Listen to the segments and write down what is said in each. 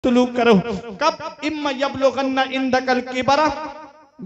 सलूक करो। कब? इम्मा यबलुगन्ना इंदकल किबरा,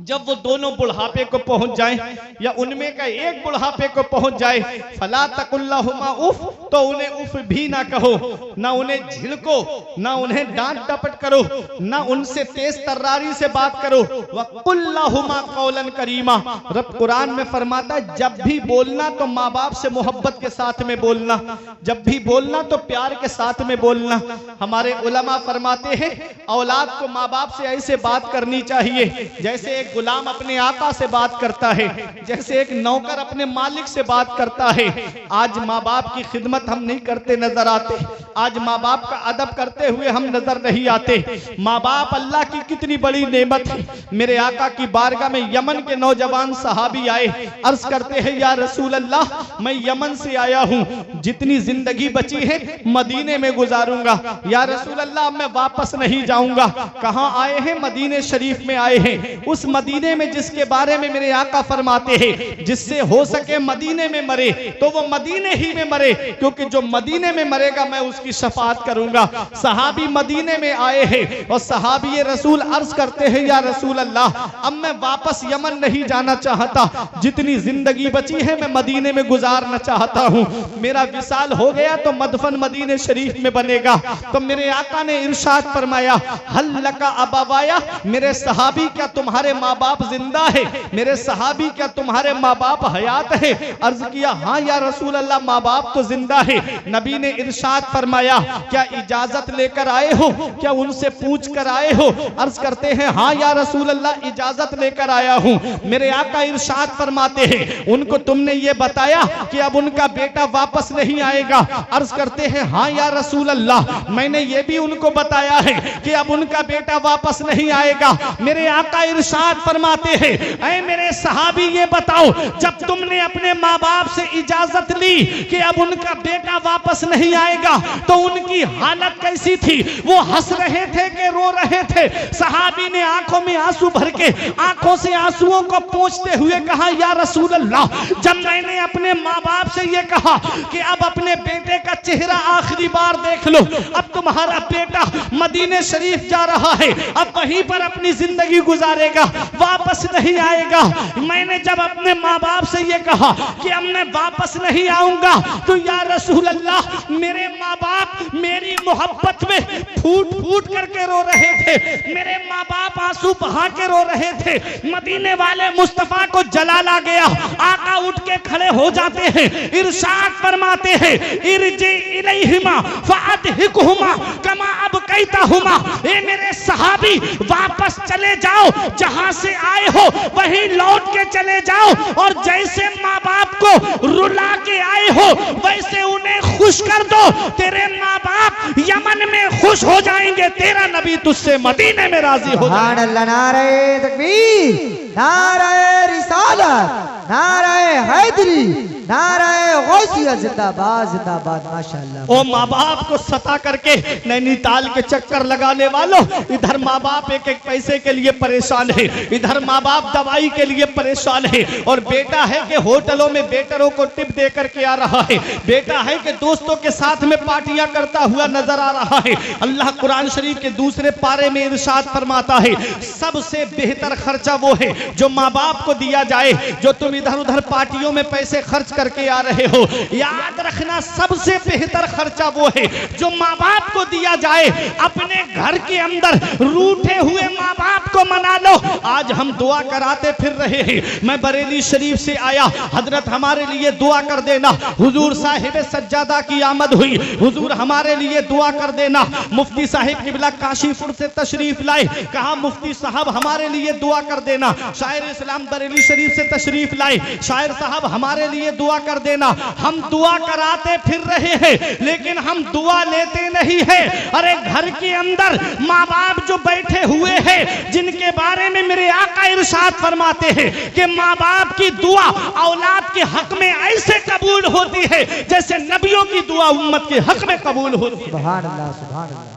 जब वो दोनों बुढ़ापे को पहुंच जाए या उनमें का एक बुढ़ापे को पहुंच जाए, फला तकुल्लाहुमा उफ, तो उन्हें उफ भी ना कहो, ना उन्हें झिड़को, ना उन्हें डांट डपट करो, ना उनसे तेज तर्रारी से बात करो। वकुल्लाहुमा कौलन करीमा, रब कुरान में फरमाता है जब भी बोलना तो माँ बाप से मोहब्बत के साथ में बोलना, जब भी बोलना तो प्यार के साथ में बोलना। हमारे उलमा फरमाते हैं औलाद को माँ बाप से ऐसे बात करनी चाहिए जैसे एक गुलाम अपने आका से बात करता है, जैसे एक नौकर अपने मालिक से बात करता है। आज माँ बाप की खिदमत हम नहीं करते नजर आते, आज माँ बाप का अदब करते हुए हम नजर नहीं आते। माँ बाप अल्लाह की कितनी बड़ी नेमत है। मेरे आका की बारगाह में यमन के नौजवान सहाबी आए, अर्ज करते हैं या रसूल अल्लाह मैं यमन से आया हूँ, जितनी जिंदगी बची है मदीने में गुजारूंगा। या रसूल अल्लाह मैं वापस नहीं जाऊंगा। कहाँ आए हैं? मदीने शरीफ में आए हैं, उस मदीने में जिसके बारे में मेरे आका फरमाते हैं जिससे हो सके मदीने में मरे तो वो मदीने ही में मरे, क्योंकि जो मदीने में मरेगा मैं उसकी शफाअत करूंगा। सहाबी मदीने में आए हैं और सहाबी रसूल अर्ज करते हैं या रसूल अल्लाह अब मैं वापस यमन नहीं जाना चाहता, जितनी जिंदगी बची है मैं मदीने में गुजारना चाहता हूँ। मेरा विसाल हो गया तो मदफन मदीने शरीफ में बनेगा। तो मेरे आका ने इरशाद फरमाया हल्लका अबावाया, मेरे सहाबी क्या तुम्हारे माँ बाप जिंदा है? मेरे सहाबी क्या तुम्हारे माँ बाप हयात है? अर्ज किया हाँ या रसूल अल्लाह माँ बाप तो जिंदा है। नबी ने इरशाद फरमाया क्या इजाजत लेकर आए हो? क्या उनसे पूछ कर आए हो? अर्ज करते हैं हाँ या रसूल अल्लाह इजाजत लेकर आया हूँ। मेरे आका इरशाद फरमाते हैं उनको तुमने ये बताया कि अब उनका बेटा वापस नहीं आएगा? अर्ज करते हैं हाँ या रसूल अल्लाह मैंने ये भी उनको बताया है कि अब उनका बेटा वापस नहीं आएगा। मेरे आका इरशाद फरमाते हैं ऐ मेरे सहाबी ये बताओ जब तुमने अपने माँ बाप से इजाजत ली कि अब उनका बेटा वापस नहीं आएगा तो उनकी हालत कैसी थी? वो हंस रहे थे कि रो रहे थे? सहाबी ने आंखों में आंसू भर के आंखों से आंसुओं को पोंछते हुए कहा या रसूल अल्लाह जब मैंने अपने माँ बाप से ये कहा कि अब अपने बेटे का चेहरा आखिरी बार देख लो, अब तुम्हारा बेटा मदीने शरीफ जा रहा है, अब वहीं पर अपनी जिंदगी गुजारेगा, वापस नहीं आएगा। मैंने जब अपने माँ बाप से ये कहा कि अब मैं वापस नहीं आऊंगा तो या रसूल अल्लाह मेरे माँ बाप मेरी मोहब्बत में फूट फूट करके रो रहे थे, मेरे माँ बाप आंसू बहा के रो रहे थे। मदीने वाले मुस्तफा को जलाल आ गया, आका उठ के खड़े हो जाते हैं, इरशाद फरमाते हैं इरजी इलैहिमा फअदहिकुहुमा कमा अबकैतहुमा, ए मेरे सहाबी वापस चले जाओ, जहां से आए हो वहीं लौट के चले जाओ और जैसे माँ बाप को रुला के आए हो वैसे उन्हें खुश कर दो। तेरे माँ बाप यमन में खुश हो जाएंगे, तेरा नबी तुझसे मदीने में राजी हो जाएगा। नारे तकबीर, नारे रिसालत, नारे हैदरी, नारे गौसिया, जिंदाबाद जिंदाबाद माशाअल्लाह। ओ माँ बाप को सता करके नैनीताल के चक्कर लगाने वालों, इधर माँ बाप एक एक पैसे के लिए परेशान है, इधर माँ बाप दवाई के लिए परेशान है, और बेटा है कि होटलों में वेटरों को टिप दे करके आ रहा है, बेटा है कि दोस्तों के साथ में पार्टियां करता हुआ नजर आ रहा है। अल्लाह कुरान शरीफ के दूसरे पारे में इरशाद फरमाता है सबसे बेहतर खर्चा वो है जो माँ बाप को दिया जाए। जो तुम इधर उधर पार्टियों में पैसे खर्च करके आ रहे हो, याद रखना सबसे बेहतर खर्चा वो है जो माँ बाप को दिया जाए। अपने घर के अंदर रूठे हुए माँ बाप को मना लो। आज हम दुआ कराते फिर रहे हैं, मैं बरेली शरीफ से आया, हजरत हमारे लिए दुआ कर देना। हुजूर साहिब सज्जादा की आमद हुई, हुजूर हमारे लिए दुआ कर देना। मुफ्ती साहिब किबला काशीपुर से तशरीफ लाए, कहा मुफ्ती साहब हमारे लिए दुआ कर देना। शायर इस्लाम बरेली शरीफ से तशरीफ लाए, शायर साहब हमारे लिए दुआ कर देना। हम दुआ कराते फिर रहे हैं लेकिन हम दुआ लेते नहीं है। अरे घर के अंदर माँ बाप जो बैठे हुए हैं जिनके बारे में मेरे आका इरशाद फरमाते हैं कि माँ बाप की दुआ औलाद के हक में ऐसे कबूल होती है जैसे नबियों की दुआ उम्मत के हक में कबूल होती है। सुभान अल्लाह, सुभान अल्लाह।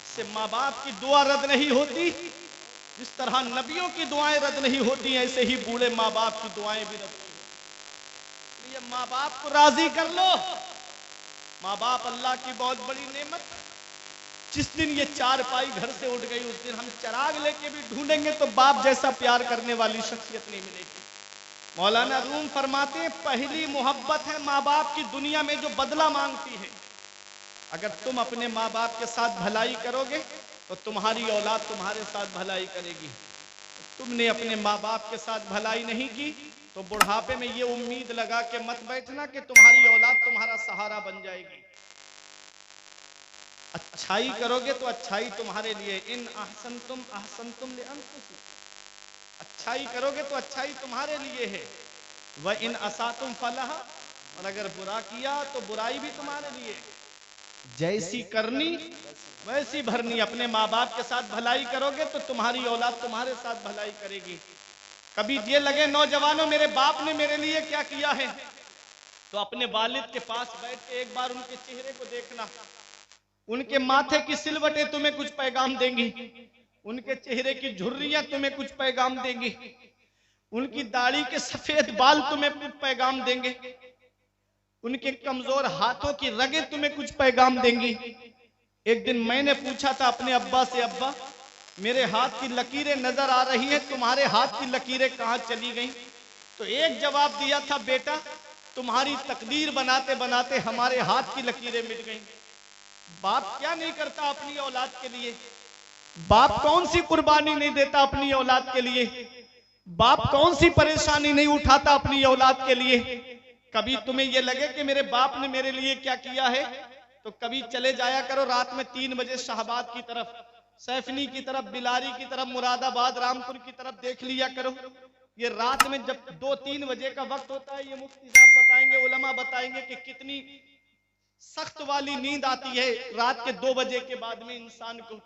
से माँ बाप की दुआ रद्द नहीं होती, जिस तरह नबियों की दुआएं रद्द नहीं होती ऐसे ही बूढ़े माँ बाप की दुआएं भी रद्द नहीं। ये माँ बाप को राजी कर लो। माँ बाप अल्लाह की बहुत बड़ी नेमत। जिस दिन ये चारपाई घर से उठ गई उस दिन हम चिराग लेके भी ढूंढेंगे तो बाप जैसा प्यार करने वाली शख्सियत नहीं मिलेगी। मौलाना रूम फरमाते हैं पहली मोहब्बत है माँ बाप की दुनिया में जो बदला मांगती है। अगर तुम अपने माँ बाप के साथ भलाई करोगे तो तुम्हारी औलाद तुम्हारे साथ भलाई करेगी। तुमने अपने माँ बाप के साथ भलाई नहीं की तो बुढ़ापे में ये उम्मीद लगा के मत बैठना कि तुम्हारी औलाद तुम्हारा सहारा बन जाएगी। अच्छाई करोगे तो अच्छाई तुम्हारे लिए, इन अहसनतुम लिअनफुसिकुम, अच्छाई करोगे तो अच्छाई तुम्हारे लिए है। वह इन असातुम फलहा, और अगर बुरा किया तो बुराई भी तुम्हारे लिए। जैसी करनी वैसी भरनी। अपने माँ बाप के साथ भलाई करोगे तो तुम्हारी औलाद तुम्हारे साथ भलाई करेगी। कभी ये लगे नौजवानों मेरे बाप ने मेरे लिए क्या किया है, तो अपने वालिद के पास बैठ के एक बार उनके चेहरे को देखना। उनके माथे की सिलवटें तुम्हें कुछ पैगाम देंगी, उनके चेहरे की झुर्रियां तुम्हें कुछ पैगाम देंगी, उनकी दाढ़ी के सफेद बाल तुम्हें कुछ पैगाम देंगे, उनके कमजोर हाथों की रगें तुम्हें कुछ पैगाम देंगी। एक दिन मैंने पूछा था अपने अब्बा से, अब्बा मेरे हाथ की लकीरें नजर आ रही हैं, तुम्हारे हाथ की लकीरें कहां चली गईं? तो एक जवाब दिया था, बेटा तुम्हारी तकदीर बनाते बनाते हमारे हाथ की लकीरें मिट गईं। बाप क्या नहीं करता अपनी औलाद के लिए? बाप कौन सी कुर्बानी नहीं देता अपनी औलाद के लिए? बाप कौन सी परेशानी नहीं उठाता अपनी औलाद के लिए? कभी तुम्हें यह लगे कि मेरे बाप ने मेरे लिए क्या किया है, तो कभी चले जाया करो रात में 3 बजे शाहबाद की तरफ, सैफनी की तरफ, बिलारी की तरफ, मुरादाबाद, रामपुर की तरफ देख लिया करो। ये रात में जब 2-3 बजे का वक्त होता है, ये मुफ्ती साहब बताएंगे, उलमा बताएंगे कि कितनी सख्त वाली नींद आती है रात के 2 बजे के बाद में इंसान को।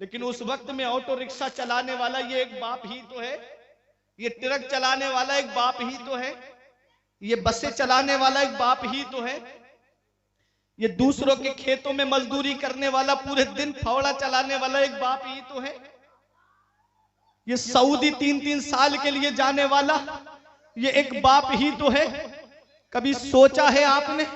लेकिन उस वक्त में ऑटो रिक्शा चलाने वाला ये एक बाप ही तो है, ये ट्रक चलाने वाला एक बाप ही तो है, ये बसें चलाने वाला एक बाप ही तो है, ये दूसरों के खेतों में मजदूरी करने वाला, पूरे दिन फावड़ा चलाने वाला एक बाप ही तो है, ये सऊदी 3-3 साल के लिए जाने वाला ये एक बाप ही तो है। कभी सोचा है आपने,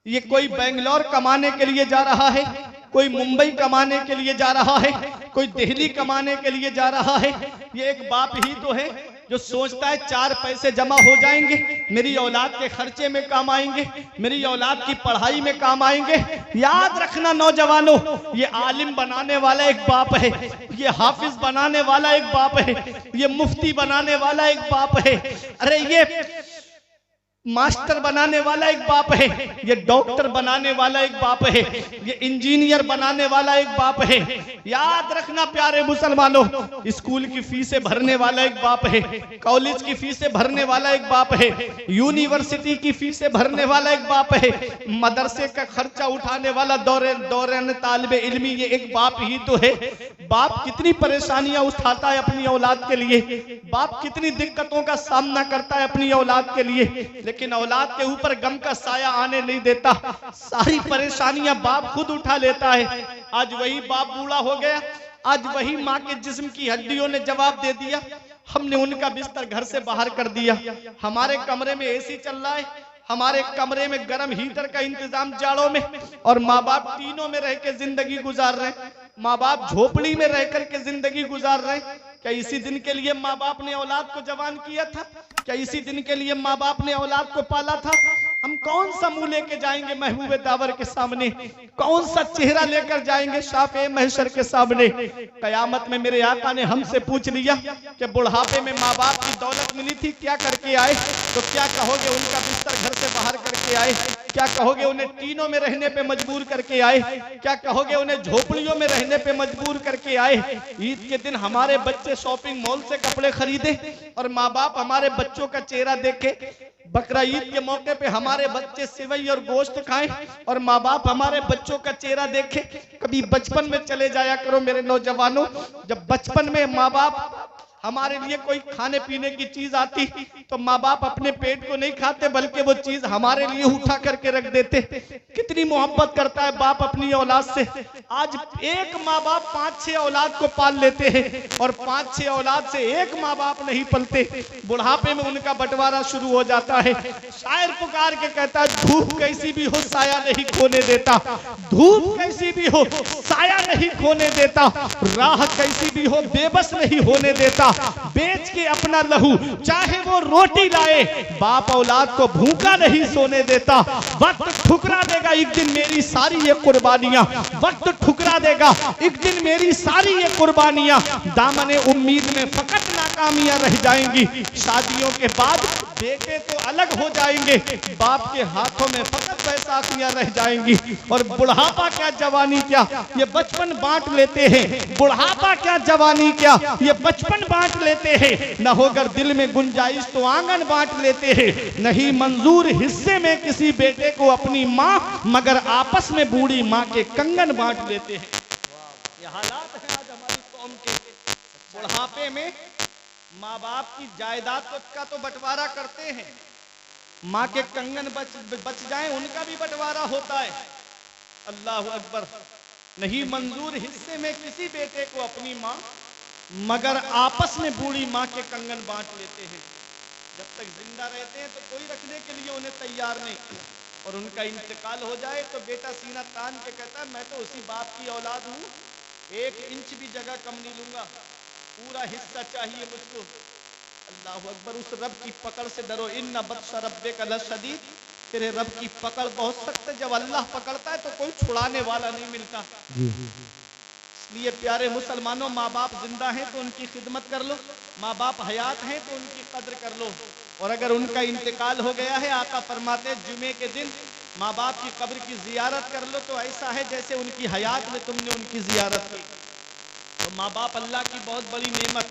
ये कोई बेंगलोर कमाने के लिए जा रहा है, कोई मुंबई कमाने के लिए जा रहा है, कोई दिल्ली कमाने के लिए जा रहा है, ये एक बाप ही तो है जो सोचता है 4 पैसे जमा हो जाएंगे, मेरी औलाद के खर्चे में काम आएंगे, मेरी औलाद की पढ़ाई में काम आएंगे। याद रखना नौजवानों, ये आलिम बनाने वाला एक बाप है, ये हाफिज बनाने वाला एक बाप है, ये मुफ्ती बनाने वाला एक बाप है, अरे ये मास्टर बनाने वाला एक बाप है, ये डॉक्टर बनाने वाला एक बाप है, ये इंजीनियर बनाने वाला एक बाप है। याद रखना प्यारे मुसलमानों, स्कूल की फीसें भरने वाला एक बाप है, कॉलेज की फीसें भरने वाला एक बाप है, यूनिवर्सिटी की फीसें भरने वाला एक बाप है, मदरसे का खर्चा उठाने वाला दौरान तालिबे इल्मी ये एक बाप ही तो है। बाप कितनी परेशानियां उठाता है अपनी औलाद के लिए, बाप कितनी दिक्कतों का सामना करता है अपनी औलाद के लिए, लेकिन औलाद के ऊपर गम का साया आने नहीं देता। सारी परेशानियां बाप खुद उठा लेता है। आज वही बाप बूढ़ा हो गया, आज वही माँ के जिस्म की हड्डियों ने जवाब दे दिया, हमने उनका बिस्तर घर से बाहर कर दिया। हमारे कमरे में एसी चल रहा है, हमारे कमरे में गर्म हीटर का इंतजाम जाड़ों में, और माँ बाप टीनों में रह के जिंदगी गुजार रहे हैं, माँ बाप झोपड़ी में रह करके जिंदगी गुजार रहे हैं। क्या इसी दिन के लिए माँ बाप ने औलाद को जवान किया था? क्या इसी दिन के लिए माँ बाप ने औलाद को पाला था? हम कौन सा मुंह लेके जाएंगे महबूबे दावर के सामने, कौन सा चेहरा लेकर जाएंगे शाफ़े महशर के सामने? कयामत में मेरे आका ने हमसे पूछ लिया कि बुढ़ापे में माँ बाप की दौलत मिली थी, क्या करके आए? तो क्या कहोगे उनका बिस्तर घर से बाहर करके आए? क्या कहोगे उन्हें टीनों में रहने पे मजबूर करके आए? क्या कहोगे उन्हें झोपड़ियों में रहने पे मजबूर करके आए? ईद के दिन हमारे बच्चे शॉपिंग मॉल से कपड़े खरीदे और माँ बाप हमारे बच्चों का चेहरा देखे। बकरा ईद के मौके पे हमारे बच्चे सेवई और गोश्त खाएं और माँ बाप हमारे बच्चों का चेहरा देखे। कभी बचपन में चले जाया करो मेरे नौजवानों, जब बचपन में माँ बाप हमारे लिए कोई खाने पीने की चीज आती तो माँ बाप अपने पेट को नहीं खाते, बल्कि वो चीज हमारे लिए उठा करके रख देते। कितनी मोहब्बत करता है बाप अपनी औलाद से। आज एक माँ बाप 5-6 औलाद को पाल लेते हैं और 5-6 औलाद से एक माँ बाप नहीं पलते। बुढ़ापे में उनका बंटवारा शुरू हो जाता है। शायर पुकार के कहता है, धूप कैसी भी हो साया नहीं खोने देता, धूप कैसी भी हो साया नहीं खोने देता, राह कैसी भी हो बेबस नहीं होने देता, बेच के अपना लहू चाहे वो रोटी लाए, बाप औलाद को भूखा नहीं सोने देता। वक्त ठुकरा देगा एक दिन मेरी सारी ये कुर्बानियां, वक्त ठुकरा देगा एक दिन मेरी सारी ये कुर्बानियां, दामने उम्मीद में फकत नाकामियां रह जाएंगी। शादियों के बाद बेटे तो अलग हो जाएंगे, बाप के हाथों में फकत बैसाखियां रह जाएंगी। और बुढ़ापा क्या जवानी क्या, ये बचपन बांट लेते हैं। बुढ़ापा क्या जवानी क्या, ये बचपन बांट लेते हैं। न होकर दिल में गुंजाइश तो आंगन बांट लेते हैं। नहीं मंजूर हिस्से में किसी बेटे को अपनी माँ, मगर आपस में बूढ़ी माँ के कंगन बांट लेते हैं। ये हालात है आज हमारी कौम के। बुढ़ापे में माँ बाप की जायदाद का तो बंटवारा करते हैं, माँ के कंगन बच जाएं उनका भी बंटवारा होता है। अल्लाह अकबर। नहीं मंजूर हिस्से में किसी बेटे को अपनी माँ, मगर आपस में बूढ़ी माँ के कंगन बांट लेते हैं। जब तक जिंदा रहते हैं तो कोई रखने के लिए उन्हें तैयार नहीं, और उनका इंतकाल हो जाए तो बेटा सीना तान के कहता है, मैं तो उसी बाप की औलाद हूँ, 1 इंच भी जगह कम नहीं लूंगा, पूरा हिस्सा चाहिए मुझको। अल्लाह अकबर। उस रब की पकड़ से डरो, इन्ना बत्श रब्बिका लशदीद। तेरे रब की पकड़ बहुत सख्त है। जब अल्लाह पकड़ता है तो कोई छुड़ाने वाला नहीं मिलता। इसलिए प्यारे मुसलमानों, माँ बाप जिंदा हैं तो उनकी खिदमत कर लो, माँ बाप हयात हैं तो उनकी कद्र कर लो। और अगर उनका इंतकाल हो गया है, आका फरमाते जुमे के दिन माँ बाप की कब्र की जियारत कर लो तो ऐसा है जैसे उनकी हयात में तुमने उनकी जियारत की। तो माँ बाप अल्लाह की बहुत बड़ी नेमत।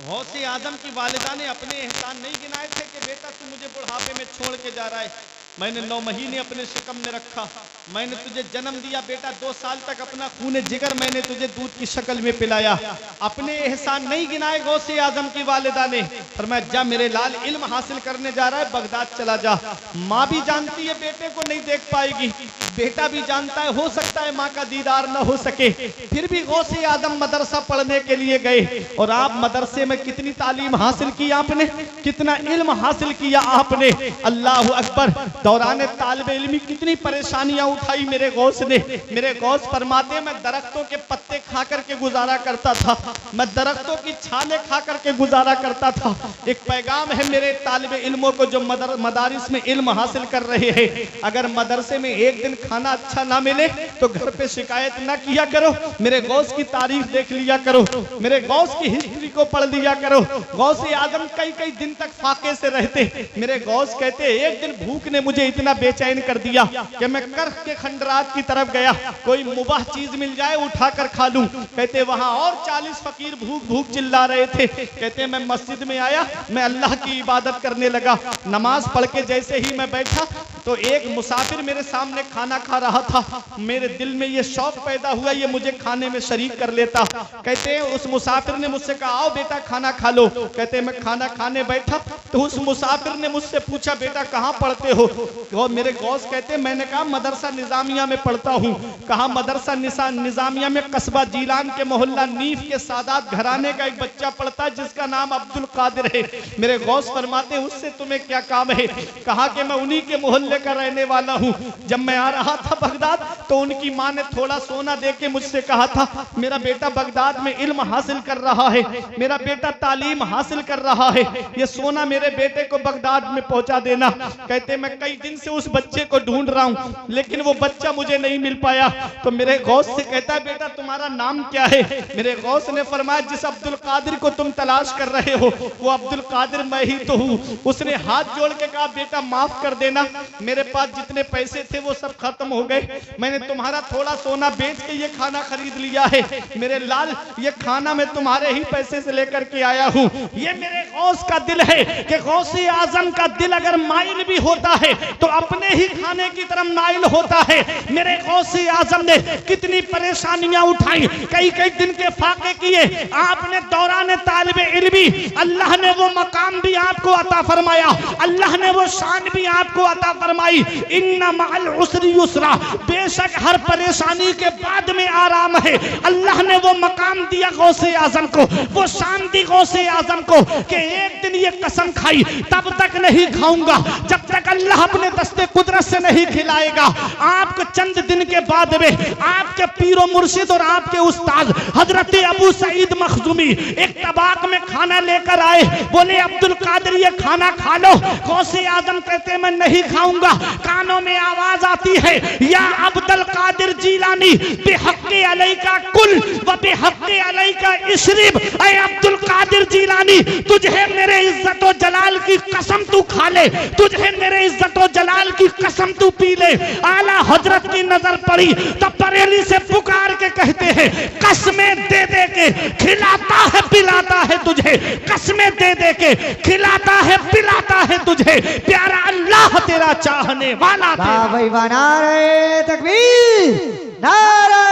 गौसे आजम की वालिदा ने अपने एहसान नहीं गिनाए थे कि बेटा तू मुझे बुढ़ापे में छोड़ के जा रहा है, मैंने 9 महीने अपने शिकम में रखा, मैंने तुझे जन्म दिया बेटा, 2 साल तक अपना खून जिगर मैंने तुझे दूध की शक्ल में पिलाया। अपने एहसान नहीं गिनाए गौसे आजम की वालिदा ने। फरमाया जा मेरे लाल इल्म हासिल करने जा रहा है, बगदाद चला जा। माँ भी जानती है बेटे को नहीं देख पाएगी, बेटा भी जानता है हो सकता है माँ का दीदार न हो सके, फिर भी गौसे आजम मदरसा पढ़ने के लिए गए। और आप मदरसे में कितनी तालीम हासिल की आपने, कितना इल्म हासिल किया आपने। अल्लाह अकबर। दौरान तालिब इल्मी कितनी परेशानियां उठाई मेरे गौस ने। मेरे गौस फरमाते मैं दरख्तों के पत्ते खा करके गुजारा करता था, मैं दरख्तों की छाले खा करके गुजारा करता था। एक पैगाम है मेरे तालिब इल्मों को जो मदारिस में इल्म हासिल कर रहे हैं, अगर मदरसे में एक दिन खाना अच्छा ना मिले तो घर पे शिकायत ना किया करो, मेरे गौस की तारीफ देख लिया करो, मेरे गौस की हिस्ट्री को पढ़ लिया करो। गौसे आजम कई दिन तक फाके से रहते। मेरे गौस कहते एक दिन भूख ने मुझे इतना बेचैन कर दिया कि मैं कर्ख के खंडरात की तरफ गया, कोई मुबाह चीज मिल जाए उठाकर खा लूं। कहते वहां और 40 फकीर भूख भूख चिल्ला रहे थे। कहते मैं मस्जिद में आया, मैं अल्लाह की इबादत करने लगा, नमाज पढ़ के जैसे ही मैं बैठा तो एक मुसाफिर मेरे सामने खाना खा रहा था। मेरे दिल में ये शौक पैदा हुआ ये मुझे खाने में शरीक कर लेता। कहते हैं उस मुसाफिर ने मुझसे कहा आओ बेटा खाना खा लो। कहते मैं खाना खाने बैठा तो उस मुसाफिर ने मुझसे पूछा बेटा कहाँ पढ़ते हो? और मेरे गौस कहते मैंने कहा मदरसा निजामिया में पढ़ता हूँ। कहा मदरसा निजामिया में कस्बा जीलान के मोहल्ला नीफ के सादात घराने का एक बच्चा पढ़ता है जिसका नाम अब्दुल कादिर है। मेरे गौस फरमाते उससे तुम्हें क्या काम है? कहा कि मैं उन्हीं के मोहल्ले का रहने वाला हूँ। जब मैं आ रहा था बगदाद तो उनकी माँ ने थोड़ा सोना दे के मुझसे कहा था मेरा बेटा बगदाद में इल्म हासिल कर रहा है, मेरा बेटा तालीम हासिल कर रहा है, ये सोना मेरे बेटे को बगदाद में पहुंचा देना। कहते मैं कई दिन से उस बच्चे को ढूंढ रहा हूँ लेकिन वो बच्चा मुझे नहीं मिल पाया। तो मेरे गौस से कहता है बेटा तुम्हारा नाम क्या है? मेरे गौस ने फरमाया जिस अब्दुल कादिर को तुम तलाश कर रहे हो वो अब्दुल कादिर मैं ही तो हूँ। उसने हाथ जोड़ के कहा बेटा माफ कर देना, मेरे पास जितने पैसे थे वो सब खत्म हो गए, मैंने तुम्हारा थोड़ा सोना बेच के ये खाना खरीद लिया है। मेरे लाल, ये खाना मैं तुम्हारे ही पैसे से लेकर के आया हूँ। ये मेरे गौस का दिल है कि गौसे आजम का दिल अगर माइल भी होता है तो अपने ही खाने की तरफ माइल होता है। मेरे गौसे आजम ने कितनी परेशानियां उठाई, कई कई दिन के फाके किए। आपने दौरान तालिबे इल्मी अल्लाह ने वो मकाम भी आपको अता फरमाया, अल्लाह ने वो शान भी आपको अता फरमाई। इन्ना मअल उसरी युसरा, बेशक हर परेशानी के बाद में आराम है। अल्लाह ने वो मकाम दिया गौसे आजम को, वो शान दी गौसे आजम को कि एक दिन ये कसम खाई तब तक नहीं खाऊंगा जब तक अल्लाह अपने दस्ते कुदरत से नहीं खिलाएगा। आपको चंद दिन के बाद में आपके पीरो मुर्शिद और आपके उस्ताद हजरत अबू सईद मखजूमी एक तबाक में खाना लेकर आए। बोले अब्दुल कादिर ये खाना खा लो। गौसे आजम कहते मैं नहीं खाऊंगा। कानों में आवाज आती है, या अब्दुल कादिर जीलानी बेहक्के अलैका कुल व बेहक्के अलैका इशरिब। ऐ अब्दुल कादिर जीलानी, तुझे मेरे इज्जत और जलाल की कसम तू खा ले, तुझे मेरे इज्जत और जलाल की कसम तू पी ले। आला हजरत की नजर पड़ी तब बरेली से पुकार के कहते हैं, कसमें दे दे के खिलाता है पिलाता है तुझे, कसमें दे दे के खिलाता है पिलाता है तुझे, प्यारा अल्लाह तेरा चाहने वाला तेरा। भाई नारे तकबीर, नारे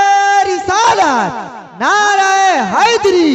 रिसालत, नारे हैदरी,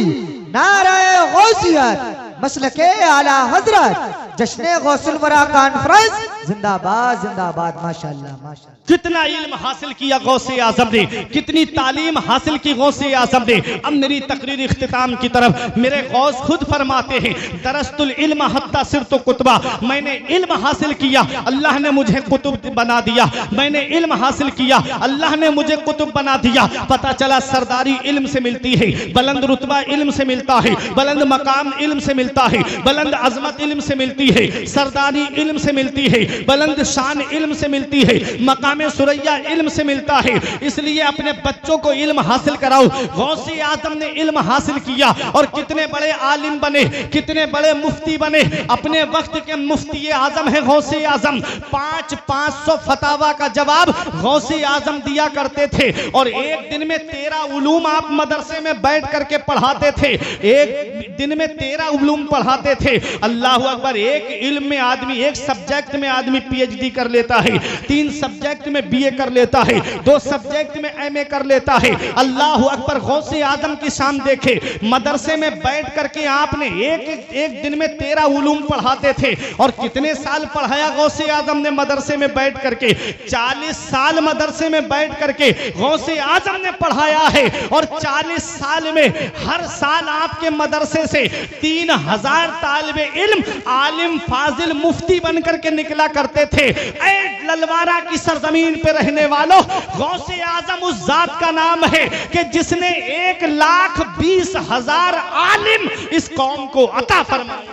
नारे गौसियत, मसलके आला हजरत, जश्न गौसुल वरा कॉन्फ्रेंस जिंदाबाद जिंदाबाद। माशाअल्लाह माशाअल्लाह। कितना इल्म हासिल किया गौसे आजम ने, कितनी तालीम हासिल की गौसे आजम ने। अब मेरी तकरीर इख्तिताम की तरफ। मेरे गौस खुद फरमाते हैं, दरस्तुल इल्म हत्ता सिरतु कुतबा, मैंने इल्म हासिल किया अल्लाह ने मुझे कुतुब बना दिया, मैंने इल्म हासिल किया अल्लाह ने मुझे कुतुब बना दिया। पता चला सरदारी इल्म से मिलती है, बुलंद रुतबा इल्म से मिलता है, बुलंद मकाम इल्म से मिलता है, बुलंद अजमत इल्म से मिलती है, सरदारी इल्म से मिलती है, बुलंद शान इल्म से मिलती है, मकाम सुरैया इल्म से मिलता है। इसलिए अपने बच्चों को इल्म हासिल कराओ। गौसे आजम ने इल्म हासिल किया और कितने बड़े आलिम बने, कितने बड़े मुफ्ती बने। अपने वक्त के मुफ्ती आजम है गौसे आजम। 500 फतावा का जवाब गौसे आजम दिया करते थे और एक दिन में 13 उलूम आप मदरसे में बैठ करके पढ़ाते थे। एक दिन में 13 उलूम पढ़ाते थे। अल्लाह अकबर। एक इल्म में आदमी, एक सब्जेक्ट में आदमी पीएचडी कर लेता है, 3 सब्जेक्ट में बीए कर लेता है, 2 सब्जेक्ट में एमए कर लेता है। अल्लाह अकबर। गौसे आजम की शान देखे। मदरसे में बैठ करके आपने एक दिन में 13 उलूम पढ़ाते थे और कितने साल पढ़ाया गौसे आजम ने मदरसे में बैठ करके? 40 साल मदरसे में बैठ करके गौसे आजम ने पढ़ाया है और 40 साल में हर साल आपके मदरसे से 3000 तालिबे इल्म आलिम फाजिल मुफ्ती बनकर के निकला करते थे। ऐ ललवारा की सरजमीन पे रहने वालों, गौसे आजम उस जात का नाम है कि जिसने 1,20,000 आलिम इस कौम को अता फरमाए।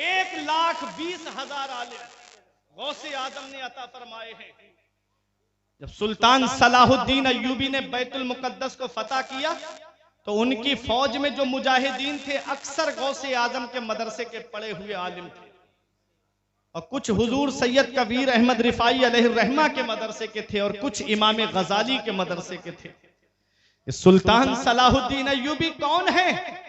1,20,000 आलिम गौसे आजम ने अता फरमाए हैं। जब सुल्तान सलाहुद्दीन अय्यूबी ने बैतुल मुकद्दस को फतह किया तो उनकी फौज में जो मुजाहिदीन थे अक्सर गौसे आजम के मदरसे के पढ़े हुए आलिम थे और कुछ हुजूर सैयद कबीर अहमद रिफाई अलैहिर्रहमा के मदरसे के थे और कुछ इमाम गजाली के मदरसे के थे। सुल्तान सलाहुद्दीन अय्यूबी कौन है?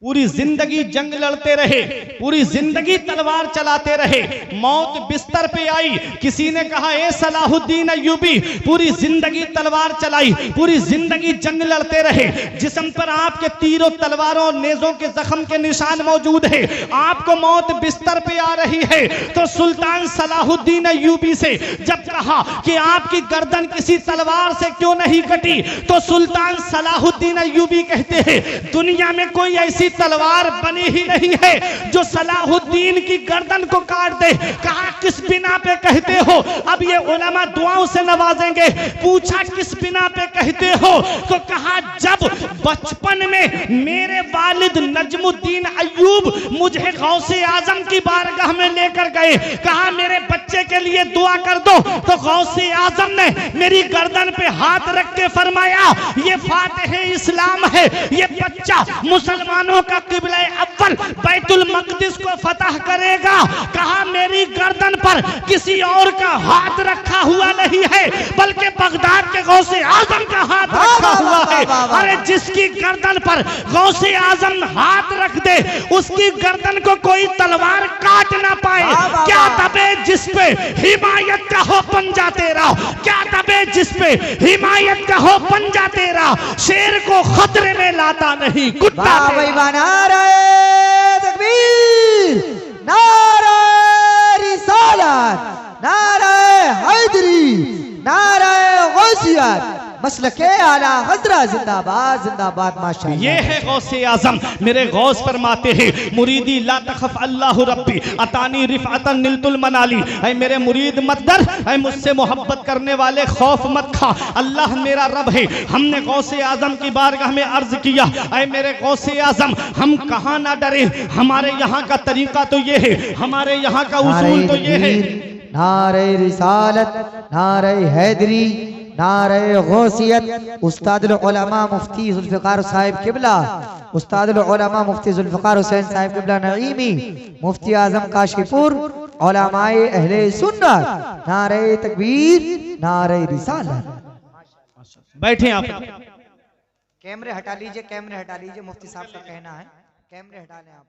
पूरी जिंदगी जंग लड़ते रहे, पूरी जिंदगी तलवार चलाते रहे। मौत बिस्तर पे आई, किसी ने कहा ए सलाहुद्दीन अय्यूबी पूरी जिंदगी तलवार चलाई, पूरी जिंदगी जंग लड़ते रहे, जिस्म पर आपके तीरों तलवारों और नेजों के जख्म के निशान मौजूद है, आपको मौत बिस्तर पे आ रही है। तो सुल्तान सलाहुद्दीन अय्यूबी से जब कहा कि आपकी गर्दन किसी तलवार से क्यों नहीं कटी, तो सुल्तान सलाहुद्दीन अय्यूबी कहते हैं दुनिया में कोई ऐसी तलवार बनी ही नहीं है जो सलाहुद्दीन की गर्दन को काट दे। कहा किस बिना पे कहते हो? अब ये उलमा दुआओं से नवाजेंगे। पूछा किस बिना पे कहते हो? तो कहा जब बचपन में मेरे वालिद नजमुद्दीन अय्यूब मुझे गौसे आजम की बारगाह में लेकर गए, कहा मेरे बच्चे के लिए दुआ कर दो, तो गौसे आजम ने मेरी गर्दन पे हाथ रख के फरमाया ये फातिह इस्लाम है, ये बच्चा मुसलमानों का किबला अव्वल दुश्मन बैतुल मक़दिस को फतह करेगा, कहा मेरी गर्दन पर किसी और का हाथ रखा हुआ नहीं है, बल्कि बगदाद के गौसे आजम का हाथ रखा हुआ है। अरे जिसकी गर्दन पर गौसे आजम हाथ रख दे, उसकी गर्दन को कोई तलवार काट ना पाए। क्या दबे जिस पे हिमायत का हो पंजा तेरा, क्या दबे जिस पे हिमायत का हो पंजा तेरा, शेर को खतरे में लाता नहीं कुत्ता तेरा। नारे तकबीर, नारे रिसालत, नारे हैदरी, नारे गौसियत, मसलके आला हज़रत जिंदाबाद जिंदाबाद माशाअल्लाह। ये है गौसे आजम, मेरे गौस फरमाते हैं मुरीदी ला तखफ अल्लाह रब्बी अतानी रिफअतन निलतुल मनाली। ऐ मेरे मुरीद मत डर, ऐ मुझसे मोहब्बत करने वाले खौफ मत खा, अल्लाह मेरा रब है। हमने गौसे आजम की बारगाह में अर्ज किया, ऐ मेरे गौसे आजम हम कहाँ ना डरे, हमारे यहाँ का तरीका तो ये है, हमारे यहाँ का उसूल तो ये है। नारे रिसालत, नारे हैदरी, नारे गौसियत। उस्तादुल उलमा मुफ्ती जुल्फ़िकार साहिब किबला, उस्तादुल उलमा मुफ्ती जुल्फ़िकार हुसैन साहिब किबला नईमी, मुफ्ती आजम काशीपुर, उलमाए अहले सुन्नत। नारे तकबीर, नारे रिसालत। बैठे आप। कैमरे हटा लीजिए, कैमरे हटा लीजिए, मुफ्ती साहब का कहना है कैमरे हटा लें आप।